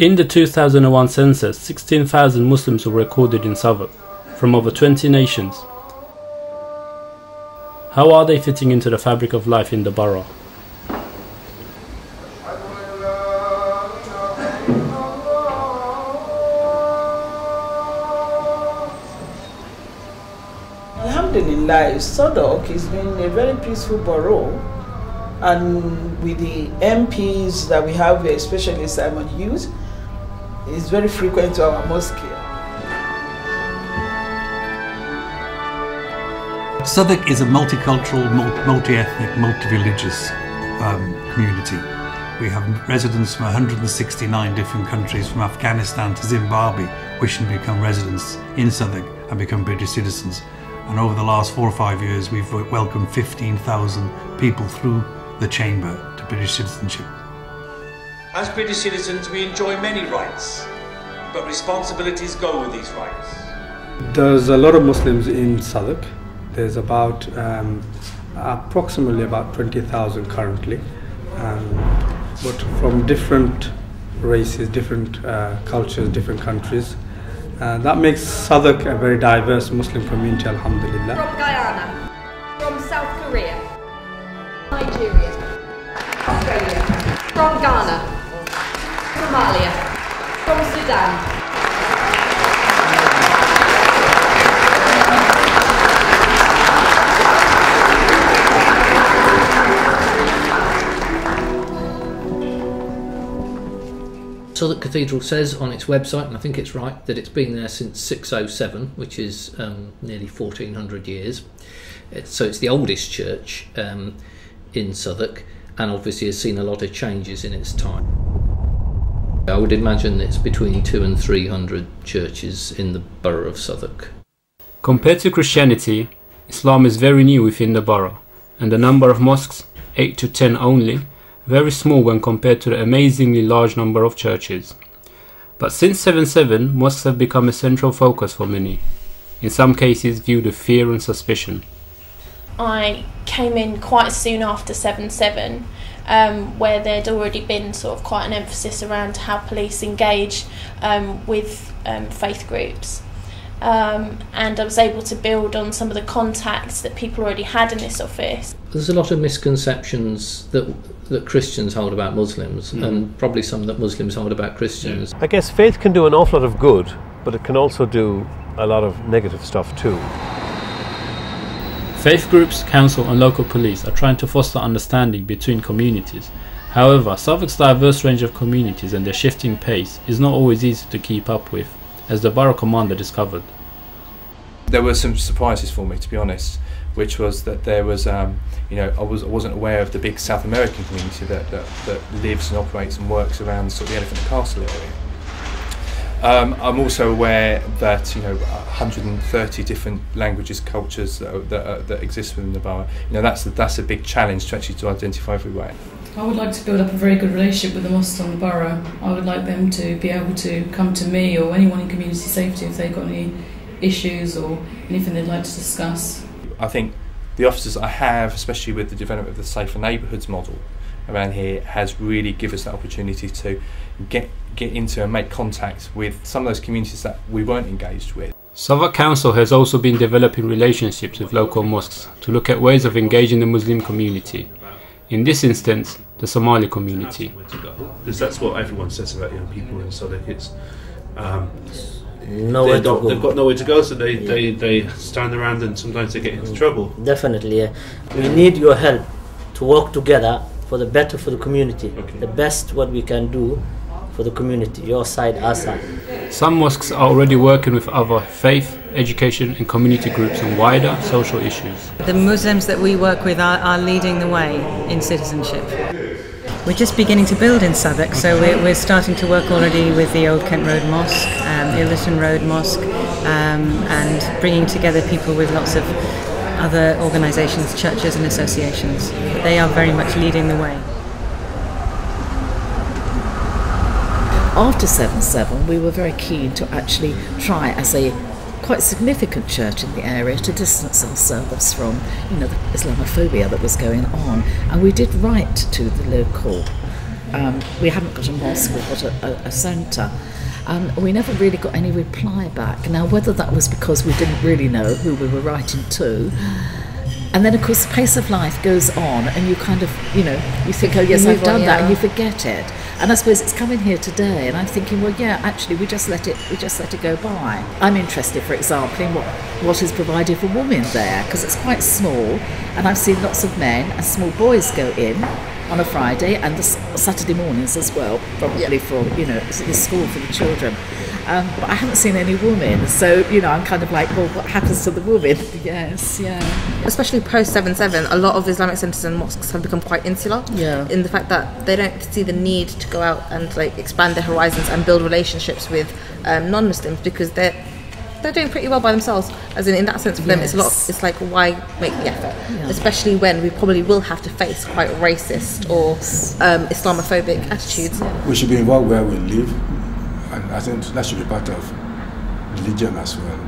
In the 2001 census, 16,000 Muslims were recorded in Southwark, from over 20 nations. How are they fitting into the fabric of life in the borough? Alhamdulillah, Southwark has been a very peaceful borough, and with the MPs that we have here, especially Simon Hughes, is very frequent to our mosque here. Southwark is a multicultural, multi-ethnic, multi-religious community. We have residents from 169 different countries, from Afghanistan to Zimbabwe, wishing to become residents in Southwark and become British citizens. And over the last 4 or 5 years, we've welcomed 15,000 people through the chamber to British citizenship. As British citizens, we enjoy many rights, but responsibilities go with these rights. There's a lot of Muslims in Southwark. There's about approximately about 20,000 currently, but from different races, different cultures, different countries. That makes Southwark a very diverse Muslim community, alhamdulillah. From Guyana, from South Korea, Nigeria, Australia, from Ghana, Somalia, from Sudan. Southwark Cathedral says on its website, and I think it's right, that it's been there since 607, which is nearly 1400 years. So it's the oldest church in Southwark, and obviously has seen a lot of changes in its time. I would imagine it's between 200 and 300 churches in the borough of Southwark. Compared to Christianity, Islam is very new within the borough, and the number of mosques, 8 to 10 only, very small when compared to the amazingly large number of churches. But since 7/7, mosques have become a central focus for many, in some cases viewed with fear and suspicion. I came in quite soon after 7/7, where there'd already been sort of quite an emphasis around how police engage with faith groups. And I was able to build on some of the contacts that people already had in this office. There's a lot of misconceptions that Christians hold about Muslims, and probably some that Muslims hold about Christians. I guess faith can do an awful lot of good, but it can also do a lot of negative stuff too. Faith groups, council and local police are trying to foster understanding between communities. However, Southwark's diverse range of communities and their shifting pace is not always easy to keep up with, as the borough commander discovered. There were some surprises for me, to be honest, which was that there was, I wasn't aware of the big South American community that lives and operates and works around sort of the Elephant and Castle area. I'm also aware that 130 different languages, cultures that exist within the borough. That's a big challenge to identify everywhere. I would like to build up a very good relationship with the mosques on the borough. I would like them to be able to come to me or anyone in community safety if they've got any issues or anything they'd like to discuss. I think the officers I have, especially with the development of the Safer Neighbourhoods model around here, has really given us the opportunity to get into and make contact with some of those communities that we weren't engaged with. Southwark Council has also been developing relationships with local mosques to look at ways of engaging the Muslim community. In this instance, the Somali community. Because that's what everyone says about young people in Southwark. It's they've got nowhere to go, so they stand around and sometimes they get into trouble. Definitely, yeah. We need your help to work together for the better for the community. Okay. The best what we can do for the community, your side, our side. Some mosques are already working with other faith, education and community groups on wider social issues. The Muslims that we work with are leading the way in citizenship. We're just beginning to build in Southwark, so we're starting to work already with the Old Kent Road Mosque, the Ilderton Road Mosque, and bringing together people with lots of other organisations, churches and associations. They are very much leading the way. After 7/7, we were very keen to actually try, as a quite significant church in the area, to distance ourselves from, the Islamophobia that was going on. And we did write to the local We haven't got a mosque, we've got a centre. And we never really got any reply back. Now, whether that was because we didn't really know who we were writing to, and then of course the pace of life goes on, and you kind of, you think, oh yes, I've done that, and you forget it. And I suppose it's coming here today, and I'm thinking, well, yeah, actually, we just let it go by. I'm interested, for example, in what is provided for women there, because it's quite small, and I've seen lots of men and small boys go in on a Friday and the Saturday mornings as well, probably for the school for the children. But I haven't seen any women, so I'm kind of like, well, what happens to the women? Yes, yeah. Especially post 7/7, a lot of Islamic centres and mosques have become quite insular. Yeah. In the fact that they don't see the need to go out and expand their horizons and build relationships with non-Muslims, because they're doing pretty well by themselves. As in that sense, for them, it's a lot. It's like, why make the effort? Yeah. Especially when we probably will have to face quite racist or Islamophobic attitudes. We should be involved where we live, and I think that should be part of religion as well.